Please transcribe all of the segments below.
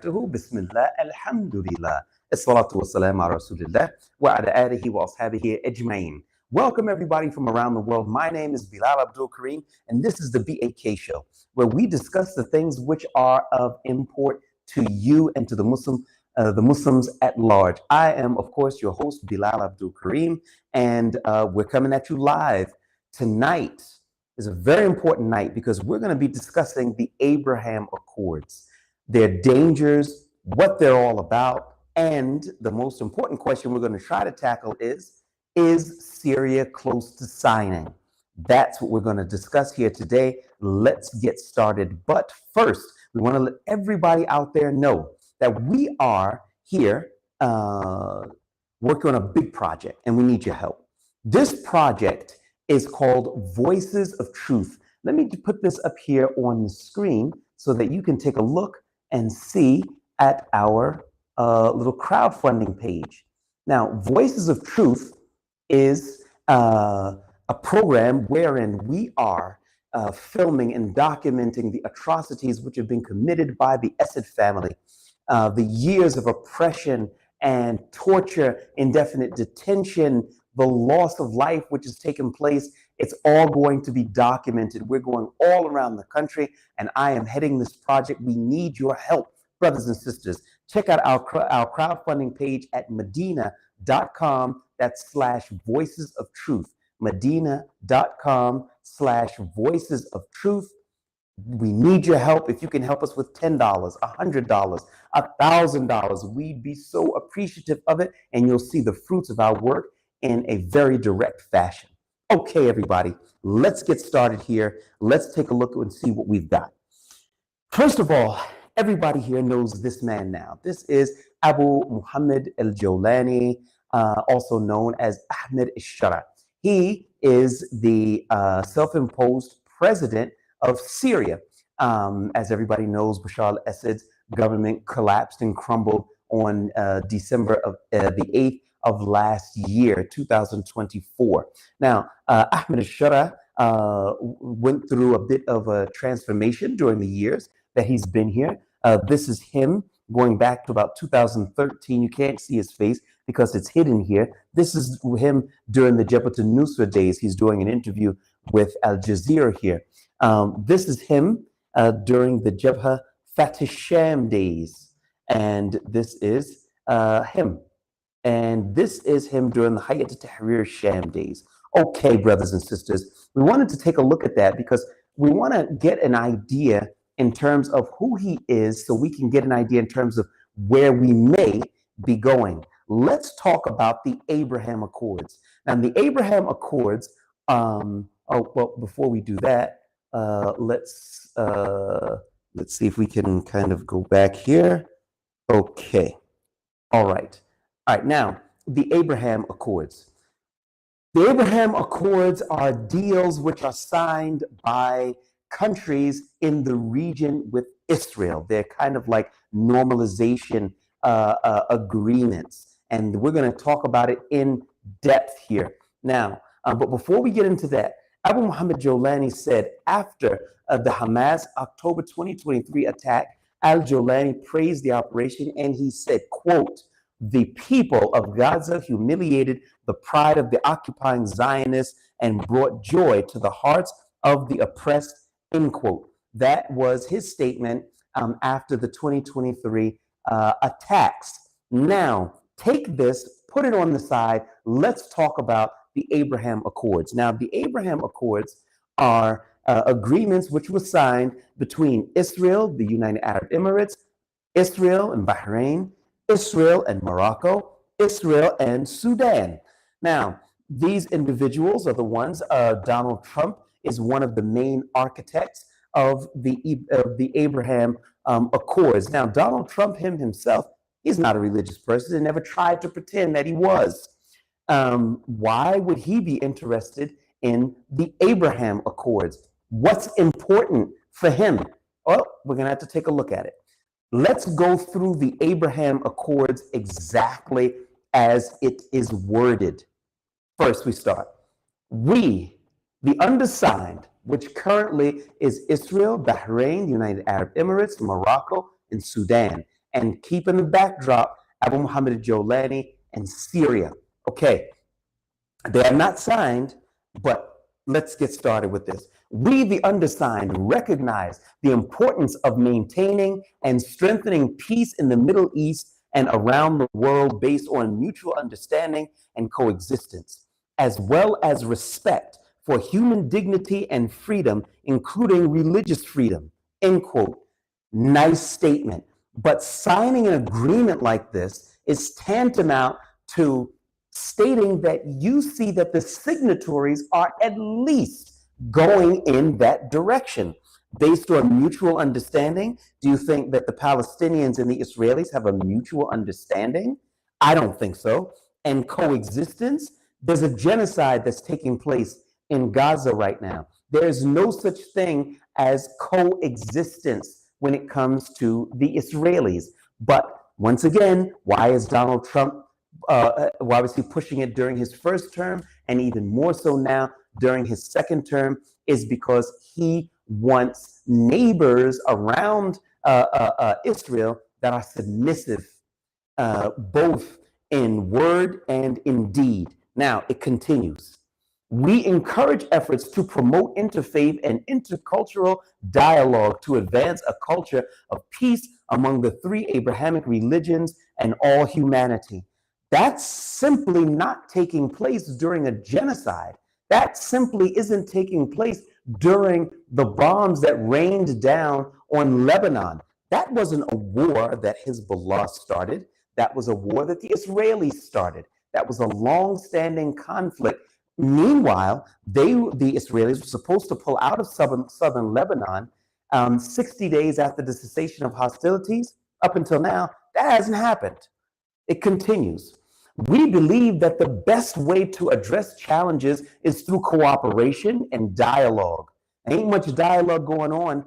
Bismillah, Alhamdulillah. As-salatu was-salam ala Rasulillah wa ala alihi wa ashabihi ajma'in. Welcome everybody from around the world. My name is Bilal Abdul Kareem, and this is the BAK Show, where we discuss the things which are of import to you and to the Muslims at large. I am, of course, your host, Bilal Abdul Kareem, and we're coming at you live. Tonight is a very important night because we're going to be discussing the Abraham Accords, their dangers, what they're all about, and the most important question we're going to try to tackle is Syria close to signing? That's what we're going to discuss here today. Let's get started. But first, we want to let everybody out there know that we are here working on a big project, and we need your help. This project is called Voices of Truth. Let me put this up here on the screen so that you can take a look and see at our little crowdfunding page. Now, Voices of Truth is a program wherein we are filming and documenting the atrocities which have been committed by the Assad family, the years of oppression and torture, indefinite detention, the loss of life which has taken place. It's all going to be documented. We're going all around the country, and I am heading this project. We need your help, brothers and sisters. Check out our crowdfunding page at medina.com. That's /voices of truth. Medina.com /voices of truth. We need your help. If you can help us with $10, $100, $1,000, we'd be so appreciative of it, and you'll see the fruits of our work in a very direct fashion. Okay, everybody, let's get started here. Let's take a look and see what we've got. First of all, everybody here knows this man now. This is Abu Muhammad al-Jawlani, also known as Ahmed al-Shara. He is the self-imposed president of Syria. As everybody knows, Bashar al-Assad's government collapsed and crumbled on December of the 8th of last year, 2024. Now, Ahmed al-Shara went through a bit of a transformation during the years that he's been here. This is him going back to about 2013. You can't see his face because it's hidden here. This is him during the Jabhat al-Nusra days. He's doing an interview with Al Jazeera here. This is him during the Jabha Fatih Sham days. And this is him. And this is him during the Hayat al-Tahrir Sham days. Okay, brothers and sisters, we wanted to take a look at that because we want to get an idea in terms of who he is so we can get an idea in terms of where we may be going. Let's talk about the Abraham Accords. Now, the Abraham Accords, before we do that, let's see if we can kind of go back here. Okay. All right. All right, now, the Abraham Accords. The Abraham Accords are deals which are signed by countries in the region with Israel. They're kind of like normalization agreements, and we're going to talk about it in depth here. Now, but before we get into that, Abu Muhammad Jawlani said after the Hamas October 2023 attack, al-Jawlani praised the operation, and he said, quote, "The people of Gaza humiliated the pride of the occupying Zionists and brought joy to the hearts of the oppressed," end quote. That was his statement after the 2023 attacks. Now, take this, put it on the side. Let's talk about the Abraham Accords. Now, the Abraham Accords are agreements which were signed between Israel, the United Arab Emirates, Israel and Bahrain, Israel and Morocco, Israel and Sudan. Now, these individuals are the ones, Donald Trump is one of the main architects of the Abraham Accords. Now, Donald Trump himself, he's not a religious person and never tried to pretend that he was. Why would he be interested in the Abraham Accords? What's important for him? Well, we're going to have to take a look at it. Let's go through the Abraham Accords exactly as it is worded. First, we start. We, the undersigned, which currently is Israel, Bahrain, United Arab Emirates, Morocco, and Sudan, and keep in the backdrop Abu Muhammad al-Jawlani and Syria. Okay, they are not signed, but let's get started with this. We, the undersigned, recognize the importance of maintaining and strengthening peace in the Middle East and around the world based on mutual understanding and coexistence, as well as respect for human dignity and freedom, including religious freedom. End quote. Nice statement. But signing an agreement like this is tantamount to stating that you see that the signatories are at least going in that direction. Based on mutual understanding, do you think that the Palestinians and the Israelis have a mutual understanding? I don't think so. And coexistence, there's a genocide that's taking place in Gaza right now. There is no such thing as coexistence when it comes to the Israelis. But once again, why is Donald Trump, why was he pushing it during his first term and even more so now during his second term? Is because he wants neighbors around Israel that are submissive, both in word and in deed. Now, it continues. We encourage efforts to promote interfaith and intercultural dialogue to advance a culture of peace among the three Abrahamic religions and all humanity. That's simply not taking place during a genocide. That simply isn't taking place during the bombs that rained down on Lebanon. That wasn't a war that Hezbollah started. That was a war that the Israelis started. That was a long-standing conflict. Meanwhile, the Israelis were supposed to pull out of southern Lebanon 60 days after the cessation of hostilities. Up until now, that hasn't happened. It continues. We believe that the best way to address challenges is through cooperation and dialogue. Ain't much dialogue going on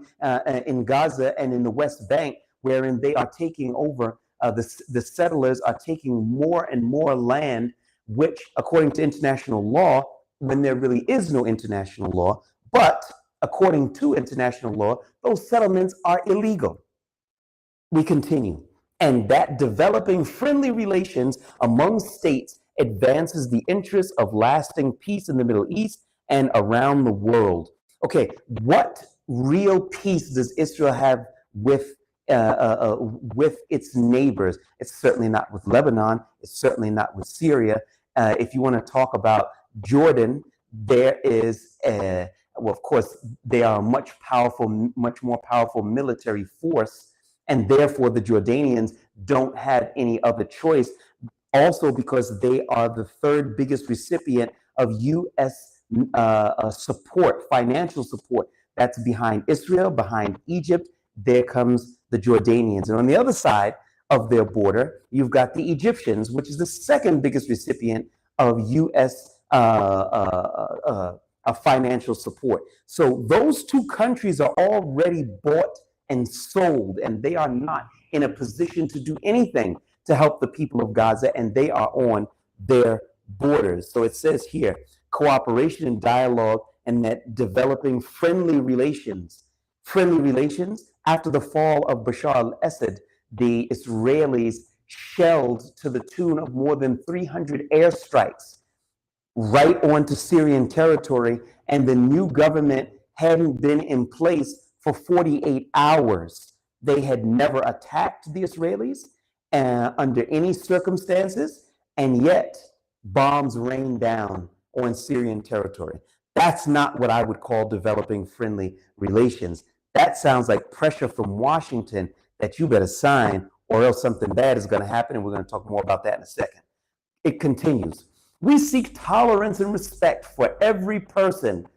in Gaza and in the West Bank, wherein they are taking over, the settlers are taking more and more land, which, according to international law, when there really is no international law, but according to international law, those settlements are illegal. We continue. And that developing friendly relations among states advances the interests of lasting peace in the Middle East and around the world. Okay, what real peace does Israel have with its neighbors? It's certainly not with Lebanon. It's certainly not with Syria. If you want to talk about Jordan, there is, well, of course, they are a much more powerful military force, and therefore the Jordanians don't have any other choice. Also, because they are the third biggest recipient of U.S. Support, financial support. That's behind Israel, behind Egypt. There comes the Jordanians. And on the other side of their border, you've got the Egyptians, which is the second biggest recipient of U.S. Financial support. So those two countries are already bought and sold, and they are not in a position to do anything to help the people of Gaza, and they are on their borders. So it says here, cooperation and dialogue, and that developing friendly relations. Friendly relations. After the fall of Bashar al-Assad, the Israelis shelled to the tune of more than 300 airstrikes right onto Syrian territory, and the new government hadn't been in place for 48 hours. They had never attacked the Israelis under any circumstances, and yet bombs rained down on Syrian territory. That's not what I would call developing friendly relations. That sounds like pressure from Washington that you better sign or else something bad is going to happen, and we're going to talk more about that in a second. It continues. We seek tolerance and respect for every person.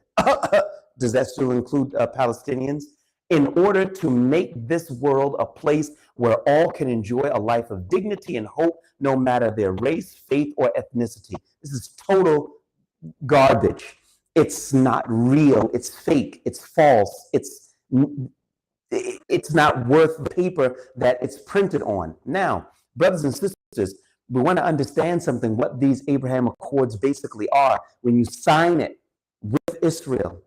Does that still include Palestinians? In order to make this world a place where all can enjoy a life of dignity and hope, no matter their race, faith, or ethnicity. This is total garbage. It's not real. It's fake. It's false. It's not worth the paper that it's printed on. Now, brothers and sisters, we want to understand something, what these Abraham Accords basically are. When you sign it with Israel,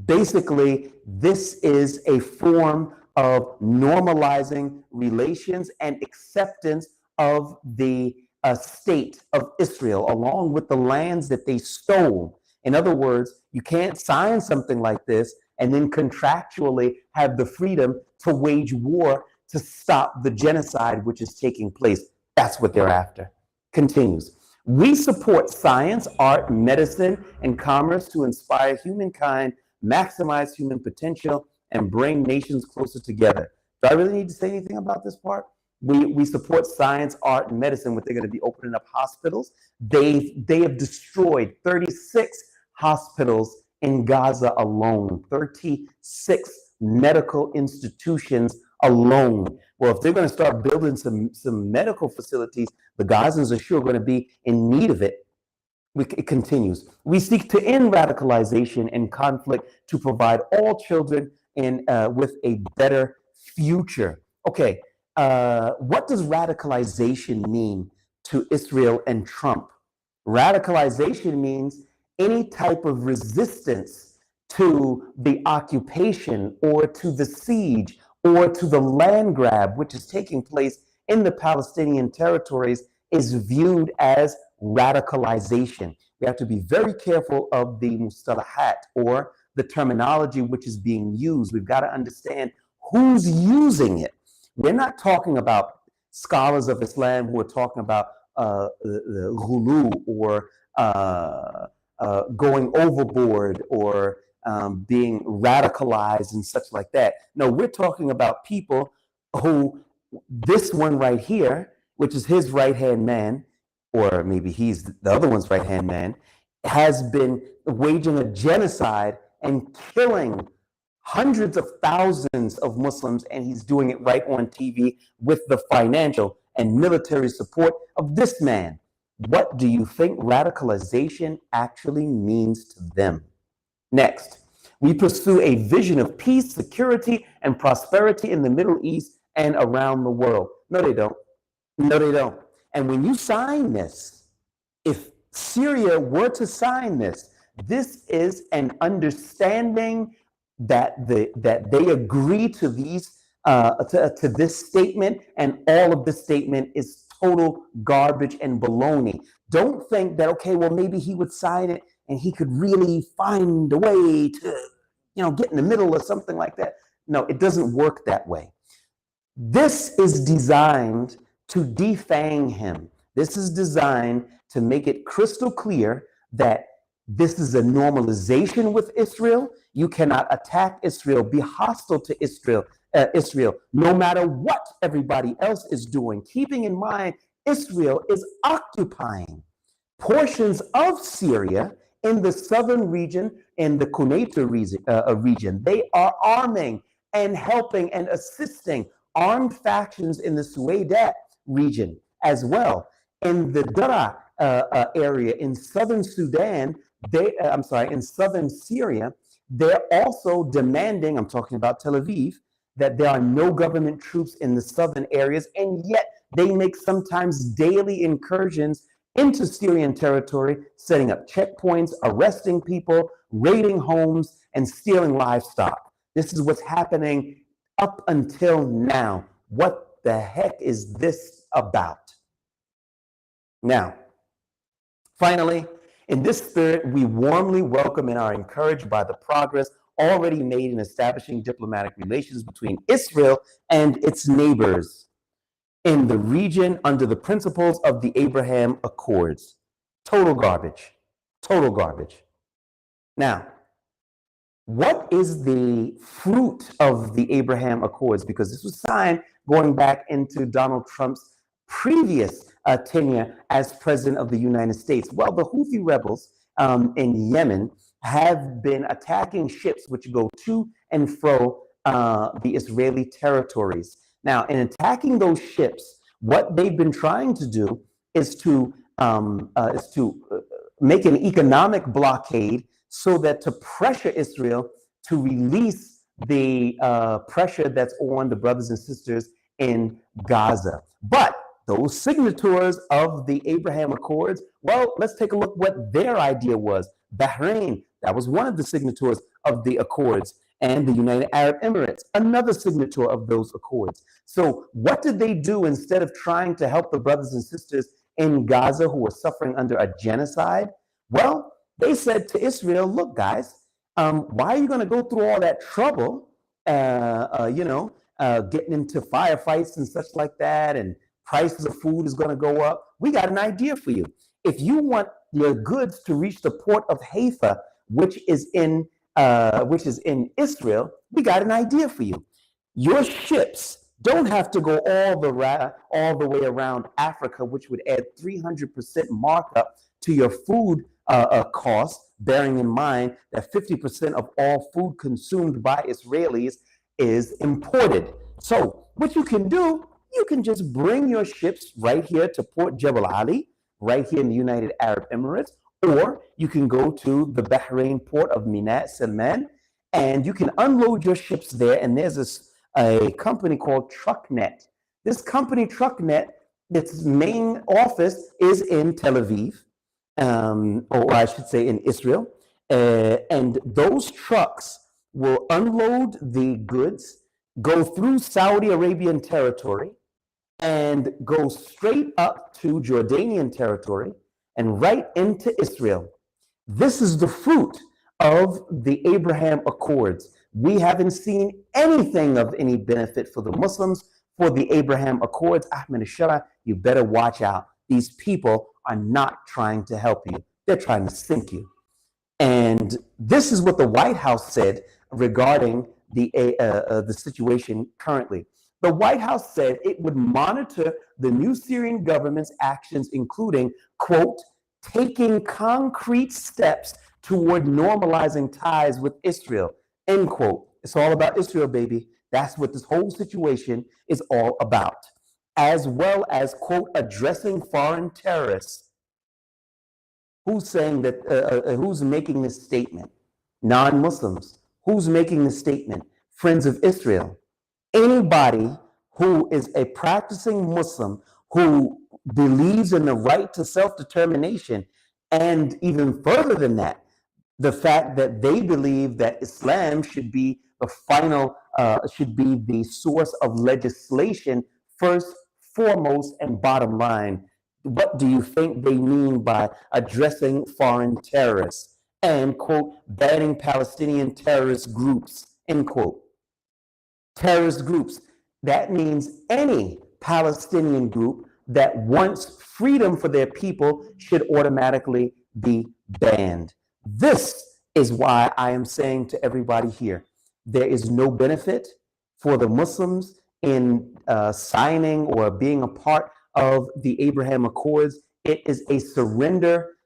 basically, this is a form of normalizing relations and acceptance of the state of Israel, along with the lands that they stole. In other words, you can't sign something like this and then contractually have the freedom to wage war to stop the genocide which is taking place. That's what they're after. Continues. We support science, art, medicine, and commerce to inspire humankind, maximize human potential, and bring nations closer together. Do I really need to say anything about this part? We support science, art, and medicine. What they're going to be opening up hospitals. They have destroyed 36 hospitals in Gaza alone. 36 medical institutions alone. Well, if they're going to start building some medical facilities, the Gazans are sure going to be in need of it. It continues. We seek to end radicalization and conflict to provide all children with a better future. Okay, what does radicalization mean to Israel and Trump? Radicalization means any type of resistance to the occupation or to the siege or to the land grab which is taking place in the Palestinian territories is viewed as radicalization. We have to be very careful of the mustalahat or the terminology which is being used. We've got to understand who's using it. We're not talking about scholars of Islam who are talking about the ghulu or going overboard or being radicalized and such like that. No, we're talking about people who, this one right here, which is his right-hand man, or maybe he's the other one's right-hand man, has been waging a genocide and killing hundreds of thousands of Muslims, and he's doing it right on TV with the financial and military support of this man. What do you think radicalization actually means to them? Next, we pursue a vision of peace, security, and prosperity in the Middle East and around the world. No, they don't. No, they don't. And when you sign this, if Syria were to sign this, this is an understanding that they agree to these to this statement, and all of this statement is total garbage and baloney. Don't think that, okay, well, maybe he would sign it and he could really find a way to, get in the middle or something like that. No, it doesn't work that way. This is designed to defang him. This is designed to make it crystal clear that this is a normalization with Israel. You cannot attack Israel, be hostile to Israel, no matter what everybody else is doing. Keeping in mind, Israel is occupying portions of Syria in the southern region, in the Quneitra region. They are arming and helping and assisting armed factions in the Suwaidat region as well. In the Dara area in southern Sudan, in southern Syria, they're also demanding, I'm talking about Tel Aviv, that there are no government troops in the southern areas, and yet they make sometimes daily incursions into Syrian territory, setting up checkpoints, arresting people, raiding homes, and stealing livestock. This is what's happening up until now. What the heck is this about? Now, finally, in this spirit, we warmly welcome and are encouraged by the progress already made in establishing diplomatic relations between Israel and its neighbors in the region under the principles of the Abraham Accords. Total garbage. Total garbage. Now, what is the fruit of the Abraham Accords? Because this was signed going back into Donald Trump's previous tenure as president of the United States. Well, the Houthi rebels in Yemen have been attacking ships which go to and fro the Israeli territories. Now, in attacking those ships, what they've been trying to do is to make an economic blockade so that to pressure Israel to release the pressure that's on the brothers and sisters in Gaza. But those signatories of the Abraham Accords, well, let's take a look what their idea was. Bahrain, that was one of the signatories of the Accords. and the United Arab Emirates, another signature of those accords. So what did they do instead of trying to help the brothers and sisters in Gaza who were suffering under a genocide? Well, they said to Israel, look, guys, why are you going to go through all that trouble, getting into firefights and such like that, and prices of food is going to go up? We got an idea for you. If you want your goods to reach the port of Haifa, which is in Israel, we got an idea for you. Your ships don't have to go all the way around Africa, which would add 300% markup to your food costs, bearing in mind that 50% of all food consumed by Israelis is imported. So what you can do, you can just bring your ships right here to Port Jebel Ali, right here in the United Arab Emirates, or you can go to the Bahrain port of Minat Salman, and you can unload your ships there. And there's a company called TruckNet. This company, TruckNet, its main office is in Tel Aviv, or I should say in Israel. And those trucks will unload the goods, go through Saudi Arabian territory, and go straight up to Jordanian territory and right into Israel. This is the fruit of the Abraham Accords. We haven't seen anything of any benefit for the Muslims for the Abraham Accords. Ahmed Shara, you better watch out. These people are not trying to help you. They're trying to sink you. And this is what the White House said regarding the situation currently. The White House said it would monitor the new Syrian government's actions, including, quote, taking concrete steps toward normalizing ties with Israel, end quote. It's all about Israel, baby. That's what this whole situation is all about. As well as, quote, addressing foreign terrorists. Who's saying that, who's making this statement? Non-Muslims. Who's making this statement? Friends of Israel. Anybody who is a practicing Muslim who believes in the right to self-determination, and even further than that, the fact that they believe that Islam should be the final, should be the source of legislation first, foremost, and bottom line. What do you think they mean by addressing foreign terrorists and, quote, banning Palestinian terrorist groups, end quote? Terrorist groups. That means any Palestinian group that wants freedom for their people should automatically be banned. This is why I am saying to everybody here, there is no benefit for the Muslims in signing or being a part of the Abraham Accords. It is a surrender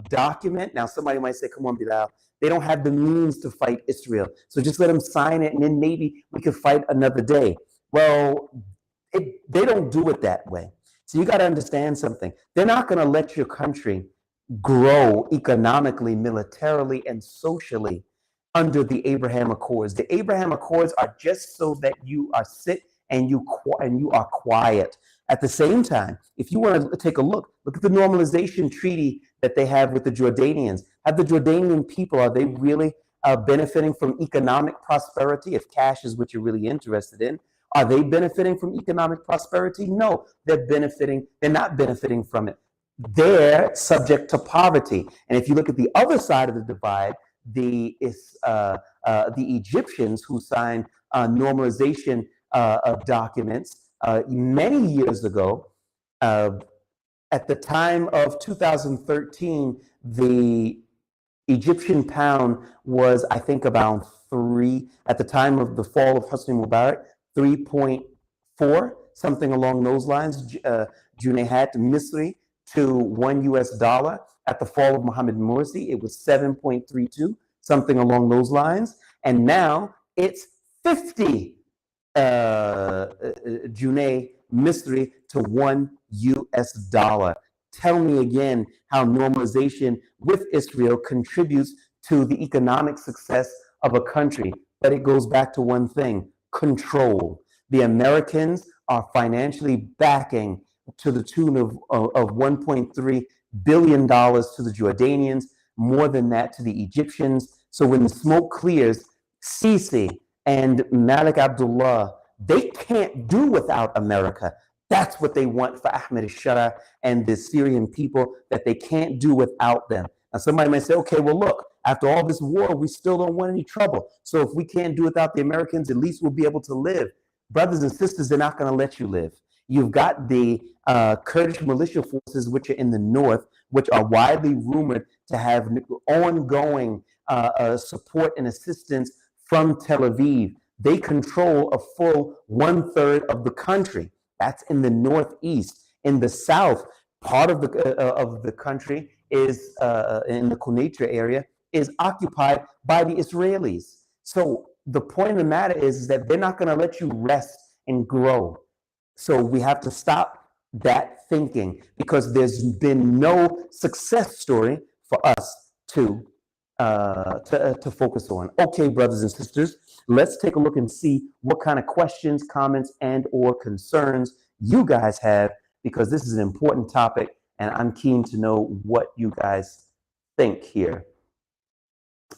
document. Now, somebody might say, come on, Bilal, they don't have the means to fight Israel. So just let them sign it and then maybe we could fight another day. Well, they don't do it that way. So you got to understand something. They're not going to let your country grow economically, militarily, and socially under the Abraham Accords. The Abraham Accords are just so that you are sit and you are quiet. At the same time, if you want to take a look at the normalization treaty that they have with the Jordanians. Have the Jordanian people, are they really benefiting from economic prosperity? If cash is what you're really interested in, are they benefiting from economic prosperity? No, they're not benefiting from it. They're subject to poverty. And if you look at the other side of the divide, the Egyptians who signed normalization documents many years ago, at the time of 2013, the Egyptian pound was, I think, about at the time of the fall of Hosni Mubarak, 3.4, something along those lines. Junahat Misri to $1 At the fall of Mohammed Morsi, it was 7.32, something along those lines. And now it's 50 Junay Misri to $1. Tell me again how normalization with Israel contributes to the economic success of a country. But it goes back to one thing: control. The Americans are financially backing to the tune of $1.3 billion to the Jordanians, more than that to the Egyptians. So when the smoke clears, Sisi and Malik Abdullah, they can't do without America. That's what they want for Ahmed al-Shara and the Syrian people, that they can't do without them. Now, somebody might say, okay, well, look, after all this war, we still don't want any trouble. So if we can't do without the Americans, at least we'll be able to live. Brothers and sisters, they're not going to let you live. You've got the Kurdish militia forces, which are in the north, which are widely rumored to have ongoing support and assistance from Tel Aviv. They control a full 1/3 of the country. That's in the northeast. In the south, part of the country is in the Quneitra area is occupied by the Israelis. So the point of the matter is that they're not going to let you rest and grow. So we have to stop that thinking, because there's been no success story for us to focus on. Okay, brothers and sisters, let's take a look and see what kind of questions, comments, and or concerns you guys have, because this is an important topic and I'm keen to know what you guys think here.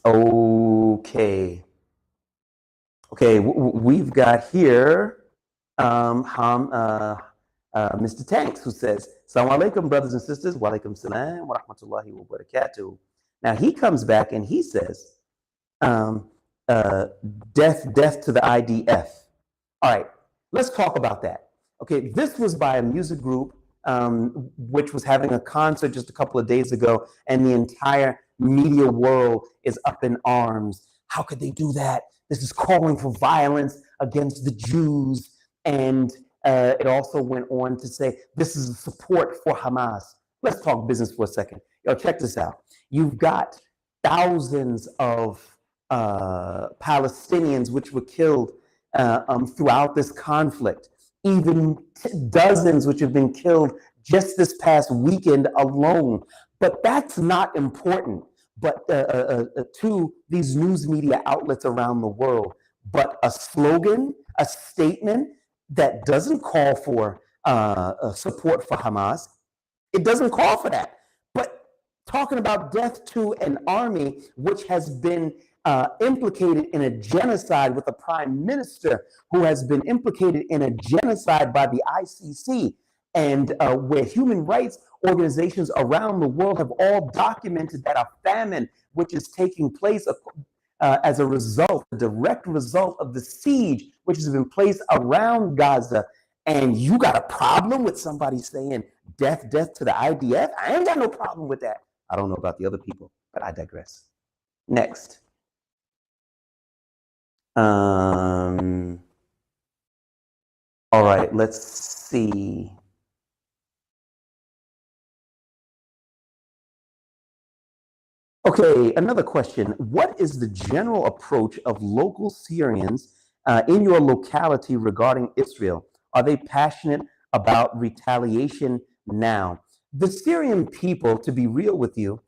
Okay, we've got here Mr. Tanks, who says, Assalamu alaikum, brothers and sisters. Wa alaikum salam wa rahmatullahi wa barakatuh. Now he comes back and he says, death to the IDF. All right, let's talk about that. Okay, this was by a music group which was having a concert just a couple of days ago, and the entire media world is up in arms. How could they do that? This is calling for violence against the Jews. And it also went on to say, this is support for Hamas. Let's talk business for a second. Yo, check this out. You've got thousands of Palestinians which were killed throughout this conflict, even dozens which have been killed just this past weekend alone. But that's not important to these news media outlets around the world. But a slogan, a statement that doesn't call for support for Hamas, it doesn't call for that. But talking about death to an army which has been implicated in a genocide, with a prime minister who has been implicated in a genocide by the ICC, and where human rights organizations around the world have all documented that a famine which is taking place as a result, a direct result of the siege which has been placed around Gaza. And you got a problem with somebody saying death to the IDF? I ain't got no problem with that. I don't know about the other people, but I digress. Next. All right, let's see. Okay, another question. What is the general approach of local Syrians in your locality regarding Israel? Are they passionate about retaliation now? The Syrian people, to be real with you,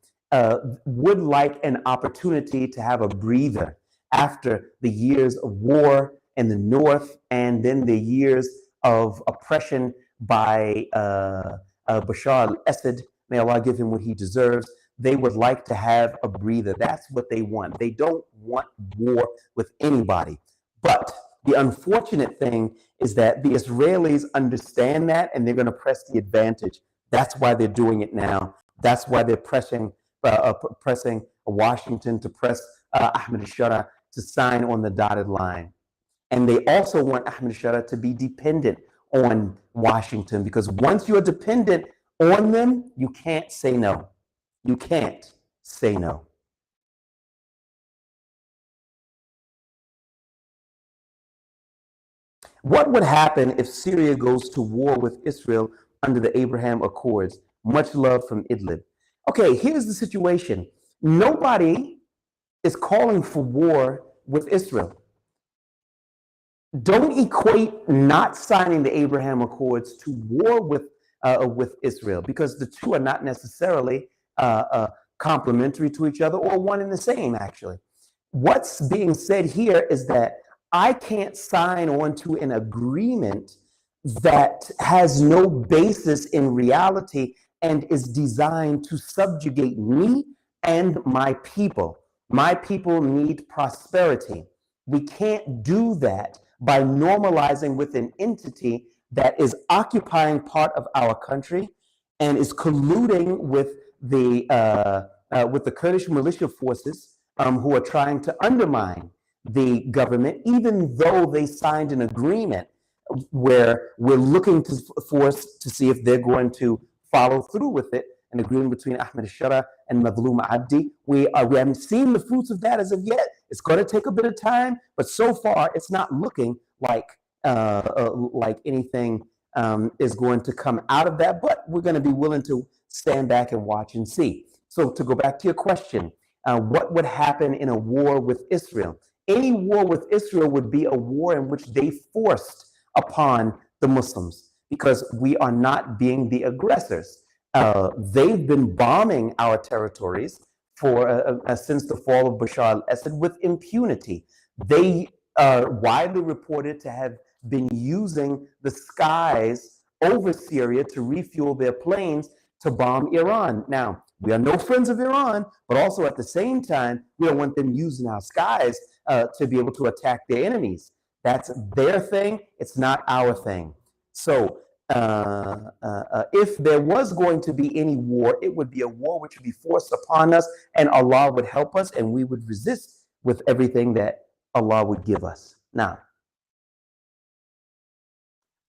would like an opportunity to have a breather after the years of war in the north, and then the years of oppression by Bashar al-Assad. May Allah give him what he deserves. They would like to have a breather. That's what they want. They don't want war with anybody. But the unfortunate thing is that the Israelis understand that, and they're going to press the advantage. That's why they're doing it now. That's why they're pressing Washington to press Ahmed al-Shara to sign on the dotted line. And they also want Ahmed al-Shara to be dependent on Washington, because once you're dependent on them, you can't say no. You can't say no. What would happen if Syria goes to war with Israel under the Abraham Accords? Much love from Idlib. Okay, here's the situation. Nobody is calling for war with Israel. Don't equate not signing the Abraham Accords to war with Israel, because the two are not necessarily complementary to each other, or one and the same, actually. What's being said here is that I can't sign on to an agreement that has no basis in reality and is designed to subjugate me and my people. My people need prosperity. We can't do that by normalizing with an entity that is occupying part of our country and is colluding with the Kurdish militia forces who are trying to undermine the government, even though they signed an agreement where we're looking to force to see if they're going to follow through with it. An agreement between Ahmed al-Shara and Madloum Abdi. We haven't seen the fruits of that as of yet. It's going to take a bit of time, but so far it's not looking like anything is going to come out of that. But we're going to be willing to stand back and watch and see. So to go back to your question, what would happen in a war with Israel? Any war with Israel would be a war in which they forced upon the Muslims because we are not being the aggressors. They've been bombing our territories for since the fall of Bashar al-Assad with impunity. They are widely reported to have been using the skies over Syria to refuel their planes to bomb Iran. Now, we are no friends of Iran, but also at the same time, we don't want them using our skies to be able to attack their enemies. That's their thing. It's not our thing. So if there was going to be any war, it would be a war which would be forced upon us, and Allah would help us, and we would resist with everything that Allah would give us. Now,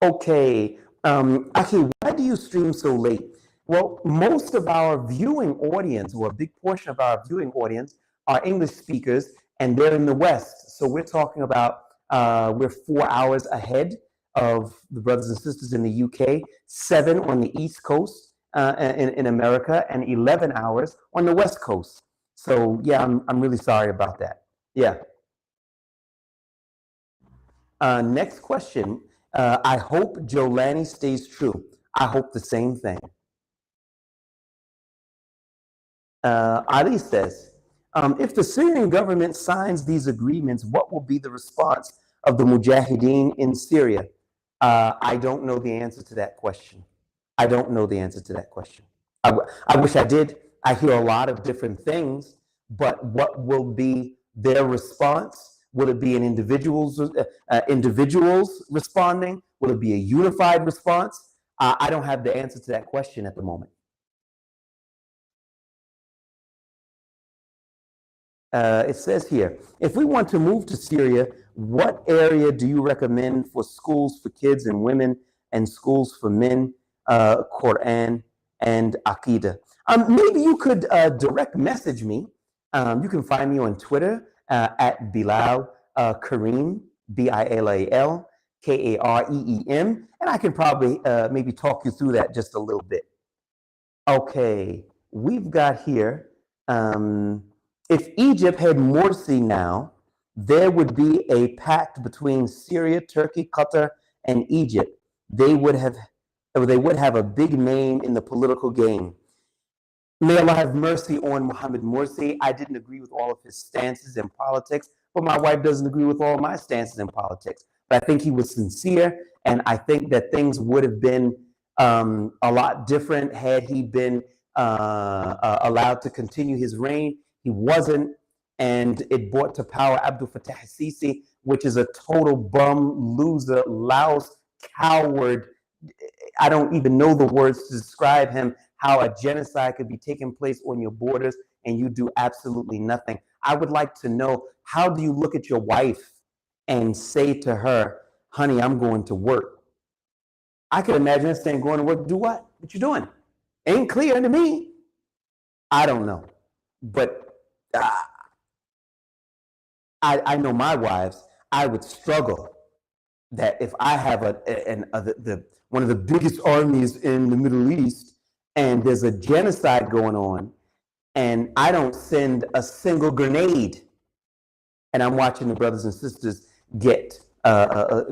okay, Aki, why do you stream so late? Well, most of our viewing audience, or a big portion of our viewing audience, are English speakers, and they're in the West. So we're talking about we're 4 hours ahead of the brothers and sisters in the UK, 7 on the East Coast in America, and 11 hours on the West Coast. So yeah, I'm really sorry about that. Yeah. Next question. I hope Jolani stays true. I hope the same thing. Ali says, if the Syrian government signs these agreements, what will be the response of the Mujahideen in Syria? I don't know the answer to that question. I don't know the answer to that question. I wish I did. I hear a lot of different things, but what will be their response? Will it be an individuals responding? Will it be a unified response? I don't have the answer to that question at the moment. It says here, if we want to move to Syria, what area do you recommend for schools for kids and women and schools for men, Quran and Aqidah? Maybe you could direct message me. You can find me on Twitter at Bilal Kareem, Bilal Kareem, and I can probably maybe talk you through that just a little bit. Okay, we've got here, if Egypt had Morsi now, there would be a pact between Syria, Turkey, Qatar, and Egypt. They would have a big name in the political game. May Allah have mercy on Mohammed Morsi. I didn't agree with all of his stances in politics, but my wife doesn't agree with all my stances in politics. But I think he was sincere, and I think that things would have been a lot different had he been allowed to continue his reign. He wasn't, and it brought to power Abdel Fattah al-Sisi, which is a total bum, loser, louse, coward. I don't even know the words to describe him, how a genocide could be taking place on your borders and you do absolutely nothing. I would like to know, how do you look at your wife and say to her, honey, I'm going to work? I could imagine her saying, going to work, do what? What you doing? Ain't clear to me. I don't know. But I know my wives, I would struggle that if I have one of the biggest armies in the Middle East and there's a genocide going on and I don't send a single grenade and I'm watching the brothers and sisters get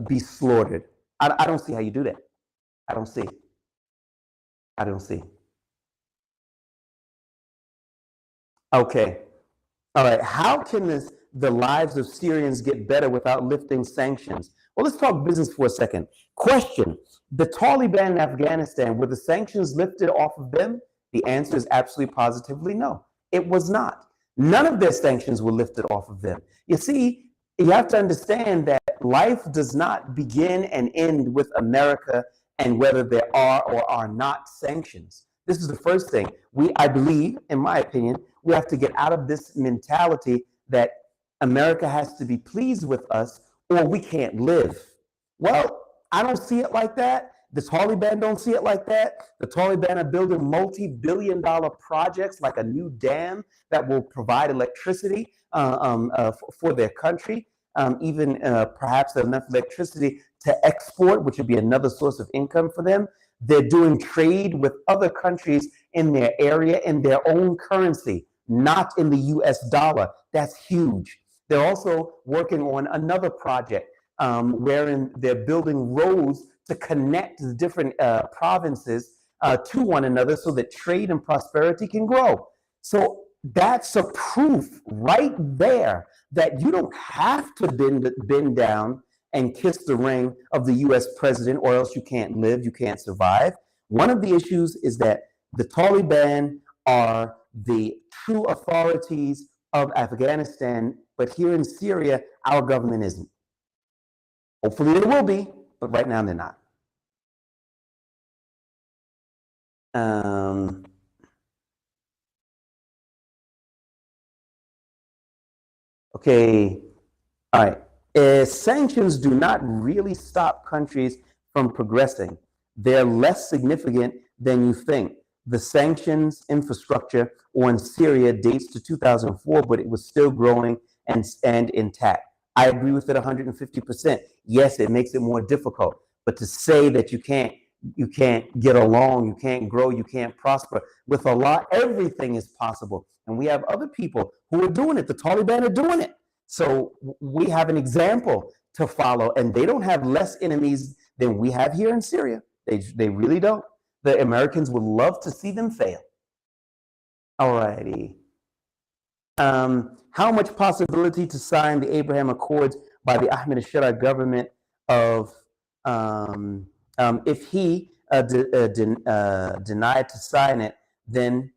be slaughtered. I don't see how you do that. I don't see. Okay. All right. How can the lives of Syrians get better without lifting sanctions? Well, let's talk business for a second. Question: the Taliban in Afghanistan, were the sanctions lifted off of them? The answer is absolutely positively no. It was not. None of their sanctions were lifted off of them. You see, you have to understand that life does not begin and end with America and whether there are or are not sanctions. This is the first thing. I believe, in my opinion, we have to get out of this mentality that America has to be pleased with us or we can't live. Well, I don't see it like that. The Taliban don't see it like that. The Taliban are building multi-billion-dollar projects like a new dam that will provide electricity for their country, even perhaps enough electricity to export, which would be another source of income for them. They're doing trade with other countries in their area in their own currency, not in the US dollar. That's huge. They're also working on another project wherein they're building roads to connect the different provinces to one another so that trade and prosperity can grow. So that's a proof right there that you don't have to bend down and kiss the ring of the US president, or else you can't live, you can't survive. One of the issues is that the Taliban are the true authorities of Afghanistan, but here in Syria, our government isn't. Hopefully they will be, but right now they're not. Okay, all right. Sanctions do not really stop countries from progressing. They're less significant than you think. The sanctions infrastructure on Syria dates to 2004, but it was still growing and intact. I agree with it 150%. Yes, it makes it more difficult, but to say that you can't get along, you can't grow, you can't prosper with Allah, everything is possible. And we have other people who are doing it. The Taliban are doing it. So we have an example to follow, and they don't have less enemies than we have here in Syria. They really don't. The Americans would love to see them fail. All righty. How much possibility to sign the Abraham Accords by the Ahmed al-Shara government of if he denied to sign it, then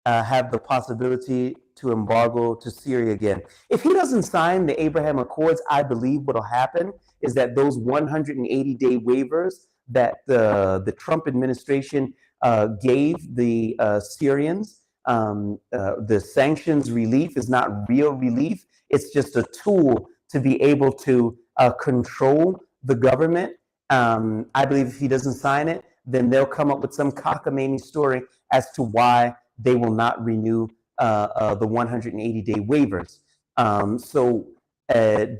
have the possibility to embargo to Syria again. If he doesn't sign the Abraham Accords, I believe what will happen is that those 180-day waivers that the Trump administration gave the Syrians, the sanctions relief is not real relief. It's just a tool to be able to control the government. I believe if he doesn't sign it, then they'll come up with some cockamamie story as to why they will not renew the 180-day waivers.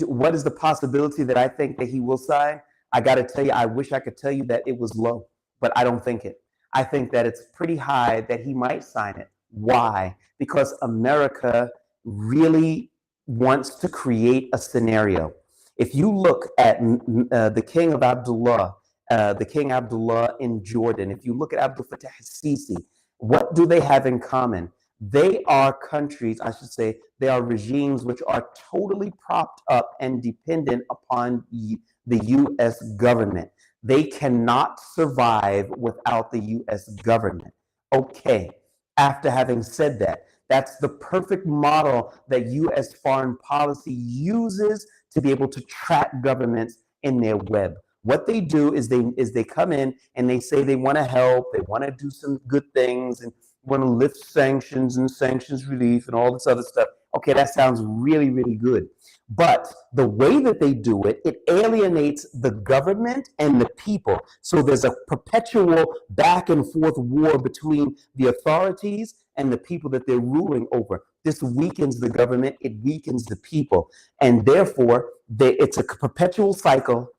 What is the possibility that I think that he will sign? I got to tell you, I wish I could tell you that it was low, but I don't think it. I think that it's pretty high that he might sign it. Why? Because America really wants to create a scenario. If you look at the King of Abdullah, the King Abdullah in Jordan, if you look at Abdul Fattah al-Sisi, what do they have in common? They are countries, I should say, they are regimes which are totally propped up and dependent upon the U.S. government. They cannot survive without the U.S. government. Okay, after having said that, that's the perfect model that U.S. foreign policy uses to be able to track governments in their web. What they do is they come in and they say they want to help, they want to do some good things, and want to lift sanctions and sanctions relief and all this other stuff. Okay, that sounds really, really good. But the way that they do it, it alienates the government and the people. So there's a perpetual back and forth war between the authorities and the people that they're ruling over. This weakens the government, it weakens the people. And therefore, it's a perpetual cycle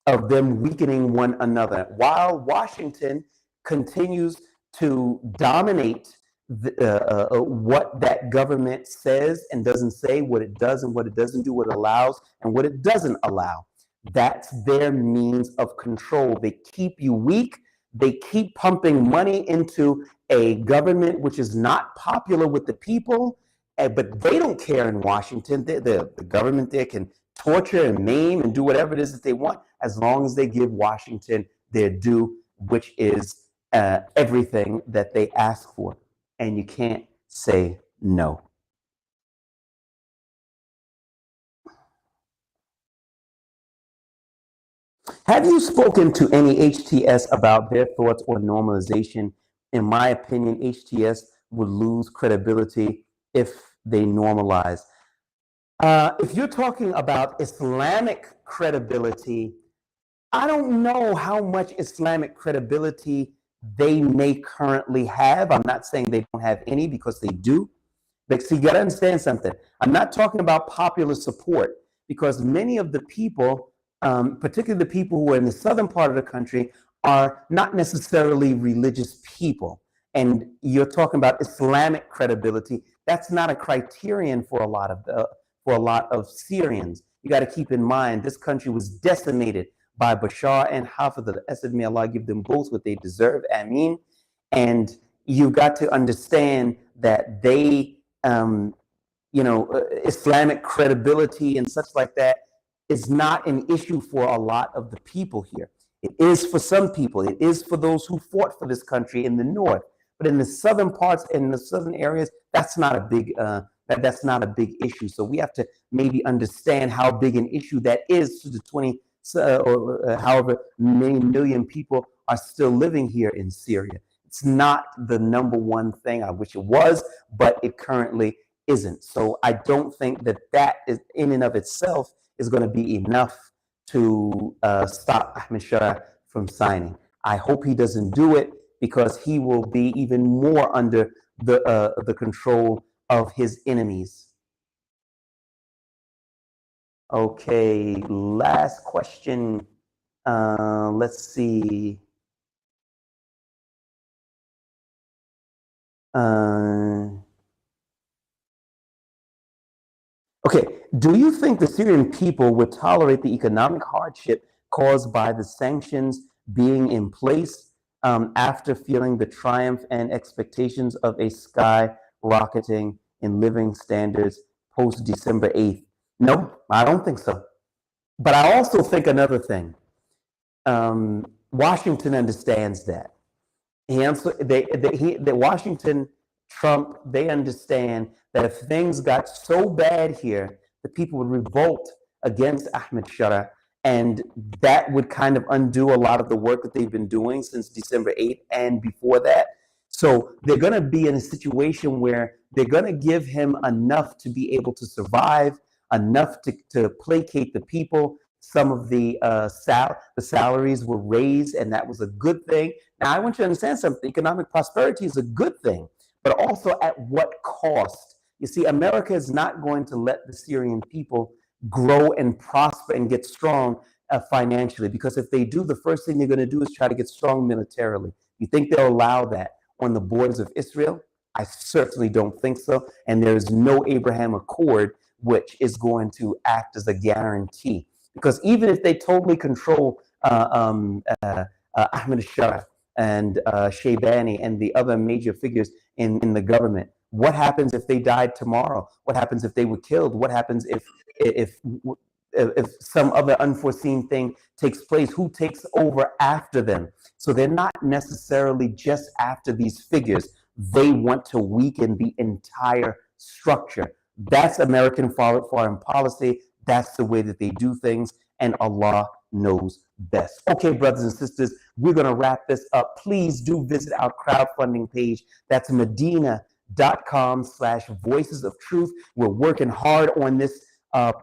of them weakening one another, while Washington continues to dominate what that government says and doesn't say, what it does and what it doesn't do, what it allows and what it doesn't allow. That's their means of control. They keep you weak. They keep pumping money into a government which is not popular with the people, but they don't care in Washington. The government there can torture and maim and do whatever it is that they want, as long as they give Washington their due, which is everything that they ask for. And you can't say no. Have you spoken to any HTS about their thoughts on normalization? In my opinion, HTS would lose credibility if they normalize. If you're talking about Islamic credibility, I don't know how much Islamic credibility they may currently have. I'm not saying they don't have any, because they do. But see, you got to understand something. I'm not talking about popular support, because many of the people, particularly the people who are in the southern part of the country, are not necessarily religious people. And you're talking about Islamic credibility. That's not a criterion for a lot of Syrians. You got to keep in mind, this country was decimated by Bashar and Hafez al-Assad. May Allah give them both what they deserve. Ameen. And you've got to understand that they, Islamic credibility and such like that is not an issue for a lot of the people here. It is for some people. It is for those who fought for this country in the north. But in the southern parts, in the southern areas, that's not a big that's not a big issue. So we have to maybe understand how big an issue that is to the 20 or however many million people are still living here in Syria. It's not the number one thing. I wish it was, but it currently isn't. So I don't think that that is in and of itself is going to be enough to stop Ahmed Shah from signing. I hope he doesn't do it, because he will be even more under the control of his enemies. Okay, last question. Let's see. Okay, do you think the Syrian people would tolerate the economic hardship caused by the sanctions being in place after feeling the triumph and expectations of a skyrocketing in living standards post December 8th? No, I don't think so. But I also think another thing. Washington understands that. Washington, Trump, they understand that if things got so bad here, the people would revolt against Ahmed Shah, and that would kind of undo a lot of the work that they've been doing since December 8th and before that. So they're going to be in a situation where they're going to give him enough to be able to survive, enough to placate the people. Some of the salaries were raised, and that was a good thing. Now, I want you to understand something. Economic prosperity is a good thing, but also at what cost? You see, America is not going to let the Syrian people grow and prosper and get strong financially, because if they do, the first thing they're going to do is try to get strong militarily. You think they'll allow that on the borders of Israel? I certainly don't think so. And there is no Abraham Accord which is going to act as a guarantee. Because even if they totally control Ahmed Shah and Shaybani and the other major figures in the government, what happens if they died tomorrow? What happens if they were killed? What happens if some other unforeseen thing takes place? Who takes over after them? So they're not necessarily just after these figures. They want to weaken the entire structure. That's American foreign policy. That's the way that they do things, and Allah knows best. Okay, brothers and sisters, we're going to wrap this up. Please do visit our crowdfunding page. That's medina.com/voices of truth. We're working hard on this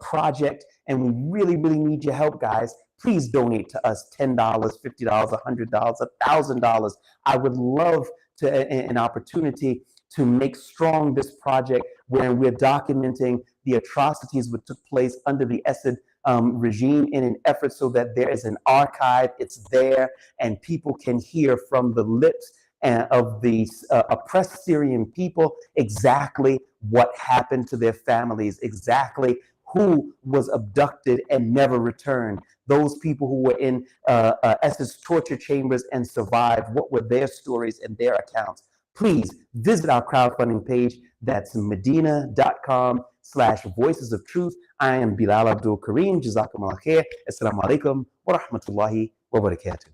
project, and we really, really need your help, guys. Please donate to us $10, $50, $100, $1,000. I would love an opportunity to make strong this project, where we're documenting the atrocities that took place under the Assad regime in an effort so that there is an archive, it's there, and people can hear from the lips of the oppressed Syrian people exactly what happened to their families, exactly who was abducted and never returned. Those people who were in Assad's torture chambers and survived, what were their stories and their accounts? Please visit our crowdfunding page. That's medina.com/voices of truth. I am Bilal Abdul Kareem. Jazakum Allah khair. Assalamu alaikum wa rahmatullahi wa barakatuh.